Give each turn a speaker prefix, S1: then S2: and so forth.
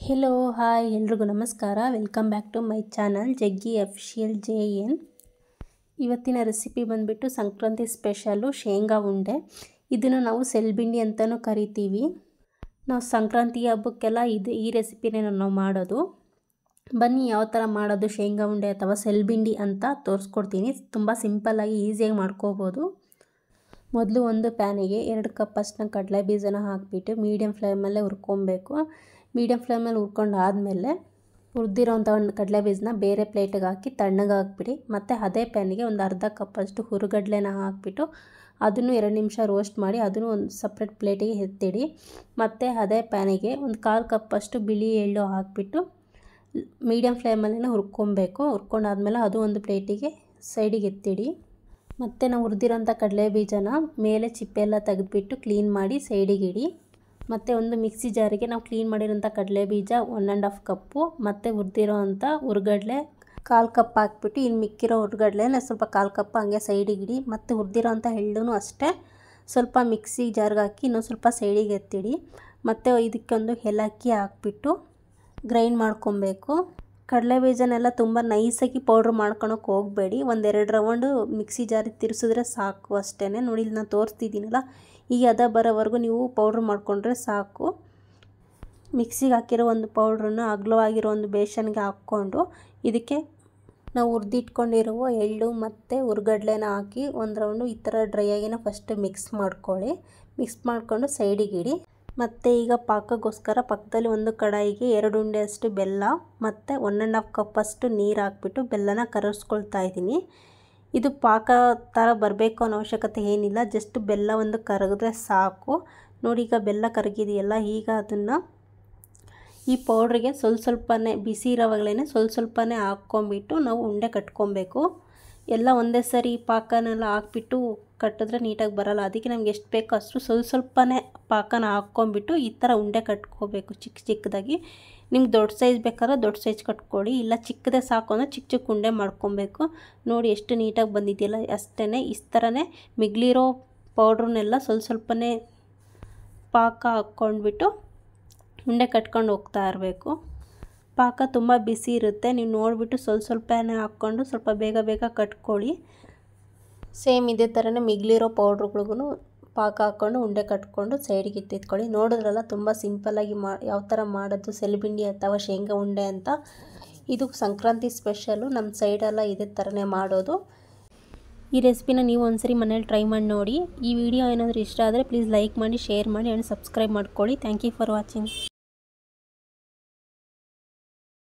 S1: Hello hi ಎಲ್ರಿಗೂ ನಮಸ್ಕಾರ. Welcome back to my channel Jaggi official JN. ಇವತ್ತಿನ ರೆಸಿಪಿ ಬಂದುಬಿಟ್ಟು ಸಂಕ್ರಾಂತಿ ಸ್ಪೆಷಲು ಶೇಂಗಾ ಉಂಡೆ. ಇದನ್ನು ನಾವು ಸೆಲ್ಬಿಂಡಿ ಅಂತಲೂ ಕರಿತೀವಿ. ನಾವು ಸಂಕ್ರಾಂತಿ ಹಬ್ಬಕ್ಕೆಲ್ಲ ಈ ರೆಸಿಪಿನೇ ನಾವು ಮಾಡೋದು. ಬನ್ನಿ ಯಾವ ಥರ ಮಾಡೋದು ಶೇಂಗಾ ಉಂಡೆ ಅಥವಾ ಸೆಲ್ಬಿಂಡಿ ಅಂತ ತೋರಿಸ್ಕೊಡ್ತೀನಿ. ತುಂಬ ಸಿಂಪಲ್ಲಾಗಿ ಈಸಿಯಾಗಿ ಮಾಡ್ಕೋಬೋದು. ಮೊದಲು ಒಂದು ಪ್ಯಾನಿಗೆ 2 ಕಪ್ ಅಷ್ಟನ್ನ ಕಡಲೆ ಬೀಜನ ಹಾಕಿಬಿಟ್ಟು ಮೀಡಿಯಮ್ ಫ್ಲೇಮಲ್ಲೇ ಹುರ್ಕೊಬೇಕು. ಮೀಡಿಯಮ್ ಫ್ಲೇಮಲ್ಲಿ ಹುರ್ಕೊಂಡು ಆದಮೇಲೆ ಹುರಿದಿರೋಂಥ ಒಂದು ಕಡಲೆ ಬೀಜನ ಬೇರೆ ಪ್ಲೇಟಿಗೆ ಹಾಕಿ ತಣ್ಣಗೆ ಹಾಕ್ಬಿಡಿ. ಮತ್ತು ಅದೇ ಪ್ಯಾನಿಗೆ ಒಂದು ಅರ್ಧ ಕಪ್ಪಷ್ಟು ಹುರುಗಡ್ಲೆನ ಹಾಕಿಬಿಟ್ಟು ಅದನ್ನು 2 ನಿಮಿಷ ರೋಸ್ಟ್ ಮಾಡಿ ಅದನ್ನು ಒಂದು ಸಪ್ರೇಟ್ ಪ್ಲೇಟಿಗೆ ಎತ್ತಿಡಿ. ಮತ್ತು ಅದೇ ಪ್ಯಾನಿಗೆ ಒಂದು 1/4 ಕಪ್ಪಷ್ಟು ಬಿಳಿ ಎಳ್ಳು ಹಾಕಿಬಿಟ್ಟು ಮೀಡಿಯಮ್ ಫ್ಲೇಮಲ್ಲೇ ಹುರ್ಕೊಬೇಕು. ಹುರ್ಕೊಂಡಾದ್ಮೇಲೆ ಅದು ಒಂದು ಪ್ಲೇಟಿಗೆ ಸೈಡಿಗೆ ಎತ್ತಿಡಿ. ಮತ್ತು ನಾವು ಹುರಿದಿರೋಂಥ ಕಡಲೆ ಬೀಜನ ಮೇಲೆ ಚಿಪ್ಪೆ ಎಲ್ಲ ತೆಗೆದುಬಿಟ್ಟು ಕ್ಲೀನ್ ಮಾಡಿ ಸೈಡಿಗೆ ಇಡಿ. ಮತ್ತು ಒಂದು ಮಿಕ್ಸಿ ಜಾರಿಗೆ ನಾವು ಕ್ಲೀನ್ ಮಾಡಿರೋಂಥ ಕಡಲೆ ಬೀಜ 1.5 ಕಪ್ಪು ಮತ್ತು ಹುರಿದಿರೋ ಅಂಥ ಹುರುಗಡ್ಲೆ 1/4 ಕಪ್ ಹಾಕ್ಬಿಟ್ಟು ಇನ್ನು ಮಿಕ್ಕಿರೋ ಹುರುಗಡ್ಲೆನ ಸ್ವಲ್ಪ 1/4 ಕಪ್ ಹಂಗೆ ಸೈಡಿಗೆ ಇಡಿ. ಮತ್ತು ಹುರಿದಿರೋ ಅಂಥ ಎಳ್ಳೂ ಅಷ್ಟೇ ಸ್ವಲ್ಪ ಮಿಕ್ಸಿ ಜಾರ್ಗೆ ಹಾಕಿ ಇನ್ನೊಂದು ಸ್ವಲ್ಪ ಸೈಡಿಗೆ ಎತ್ತಿಡಿ. ಮತ್ತು ಇದಕ್ಕೊಂದು ಏಲಕ್ಕಿ ಹಾಕ್ಬಿಟ್ಟು ಗ್ರೈಂಡ್ ಮಾಡ್ಕೊಬೇಕು. ಕಡಲೆ ಬೀಜನೆಲ್ಲ ತುಂಬ ನೈಸಾಗಿ ಪೌಡ್ರ್ ಮಾಡ್ಕೊಳಕ್ಕೆ ಹೋಗಬೇಡಿ. 1-2 ರೌಂಡು ಮಿಕ್ಸಿ ಜಾರಿಗೆ ತಿರ್ಸಿದ್ರೆ ಸಾಕು ಅಷ್ಟೇ. ನೋಡಿ ಇಲ್ಲಿ ನಾನು ತೋರಿಸ್ತಿದ್ದೀನಲ್ಲ, ಈ ಹದ ಬರೋವರೆಗೂ ನೀವು ಪೌಡ್ರ್ ಮಾಡಿಕೊಂಡ್ರೆ ಸಾಕು. ಮಿಕ್ಸಿಗೆ ಹಾಕಿರೋ ಒಂದು ಪೌಡ್ರನ್ನು ಅಗಲವಾಗಿರೋ ಒಂದು ಬೇಸನ್ಗೆ ಹಾಕ್ಕೊಂಡು ಇದಕ್ಕೆ ನಾವು ಹುರಿದಿಟ್ಕೊಂಡಿರುವ ಎಳ್ಳು ಮತ್ತು ಹುರುಗಡ್ಲೆನ ಹಾಕಿ ಒಂದು ರೌಂಡು ಈ ಥರ ಡ್ರೈ ಆಗಿನ ಫಸ್ಟ್ ಮಿಕ್ಸ್ ಮಾಡ್ಕೊಳ್ಳಿ. ಮಿಕ್ಸ್ ಮಾಡಿಕೊಂಡು ಸೈಡಿಗೆ ಇಡಿ. ಮತ್ತು ಈಗ ಪಾಕಕ್ಕೋಸ್ಕರ ಪಕ್ಕದಲ್ಲಿ ಒಂದು ಕಡಾಯಿಗೆ 2 ಉಂಡೆಯಷ್ಟು ಬೆಲ್ಲ ಮತ್ತು 1.5 ಕಪ್ಪಷ್ಟು ನೀರು ಹಾಕ್ಬಿಟ್ಟು ಬೆಲ್ಲನ ಕರಗಿಸ್ಕೊಳ್ತಾ ಇದ್ದೀನಿ. ಇದು ಪಾಕ ಥರ ಬರಬೇಕು ಅನ್ನೋ ಅವಶ್ಯಕತೆ ಏನಿಲ್ಲ, ಜಸ್ಟ್ ಬೆಲ್ಲ ಒಂದು ಕರಗಿದ್ರೆ ಸಾಕು. ನೋಡಿ ಈಗ ಬೆಲ್ಲ ಕರಗಿದೆಯಲ್ಲ, ಈಗ ಅದನ್ನು ಈ ಪೌಡ್ರಿಗೆ ಸ್ವಲ್ಪನೇ ಬಿಸಿ ಇರೋವಾಗಲೇ ಸ್ವಲ್ಪನೇ ಹಾಕ್ಕೊಂಬಿಟ್ಟು ನಾವು ಉಂಡೆ ಕಟ್ಕೊಬೇಕು. ಎಲ್ಲ ಒಂದೇ ಸರಿ ಪಾಕನೆಲ್ಲ ಹಾಕ್ಬಿಟ್ಟು ಕಟ್ಟಿದ್ರೆ ನೀಟಾಗಿ ಬರಲ್ಲ. ಅದಕ್ಕೆ ನಮ್ಗೆ ಎಷ್ಟು ಬೇಕೋ ಅಷ್ಟು ಸ್ವಲ್ಪನೇ ಪಾಕನ ಹಾಕ್ಕೊಂಬಿಟ್ಟು ಈ ಥರ ಉಂಡೆ ಕಟ್ಕೋಬೇಕು ಚಿಕ್ಕದಾಗಿ. ನಿಮ್ಗೆ ದೊಡ್ಡ ಸೈಜ್ ಬೇಕಾದ್ರೆ ದೊಡ್ಡ ಸೈಜ್ ಕಟ್ಕೊಳ್ಳಿ, ಇಲ್ಲ ಚಿಕ್ಕದೇ ಸಾಕು ಅಂದರೆ ಚಿಕ್ಕ ಉಂಡೆ ಮಾಡ್ಕೊಬೇಕು. ನೋಡಿ ಎಷ್ಟು ನೀಟಾಗಿ ಬಂದಿದೆಯಲ್ಲ, ಅಷ್ಟೇ ಈ ಥರನೇ ಮಿಗ್ಲಿರೋ ಪೌಡ್ರನ್ನೆಲ್ಲ ಸ್ವಲ್ಪನೇ ಪಾಕ ಹಾಕ್ಕೊಂಡ್ಬಿಟ್ಟು ಉಂಡೆ ಕಟ್ಕೊಂಡು ಹೋಗ್ತಾ ಇರಬೇಕು. ಪಾಕ ತುಂಬ ಬಿಸಿ ಇರುತ್ತೆ, ನೀವು ನೋಡಿಬಿಟ್ಟು ಸ್ವಲ್ಪನೇ ಹಾಕ್ಕೊಂಡು ಸ್ವಲ್ಪ ಬೇಗ ಕಟ್ಕೊಳ್ಳಿ. ಸೇಮ್ ಇದೇ ಥರನೇ ಮಿಗ್ಲಿರೋ ಪೌಡ್ರುಗಳಿಗೂ ಪಾಕ ಹಾಕ್ಕೊಂಡು ಉಂಡೆ ಕಟ್ಕೊಂಡು ಸೈಡಿಗೆ ಎತ್ತಿಟ್ಕೊಳ್ಳಿ. ನೋಡಿದ್ರಲ್ಲ ತುಂಬ ಸಿಂಪಲ್ಲಾಗಿ ಯಾವ ಥರ ಮಾಡೋದು ಸೆಲ್ಬಿಂಡಿ ಅಥವಾ ಶೇಂಗಾ ಉಂಡೆ ಅಂತ. ಇದು ಸಂಕ್ರಾಂತಿ ಸ್ಪೆಷಲು, ನಮ್ಮ ಸೈಡೆಲ್ಲ ಇದೇ ಥರನೇ ಮಾಡೋದು. ಈ ರೆಸಿಪಿನ ನೀವು ಒಂದ್ಸರಿ ಮನೇಲಿ ಟ್ರೈ ಮಾಡಿ ನೋಡಿ. ಈ ವಿಡಿಯೋ ಏನಾದರೂ ಇಷ್ಟ ಆದರೆ ಪ್ಲೀಸ್ ಲೈಕ್ ಮಾಡಿ, ಶೇರ್ ಮಾಡಿ ಆ್ಯಂಡ್ ಸಬ್ಸ್ಕ್ರೈಬ್ ಮಾಡ್ಕೊಳ್ಳಿ. Thank you for watching.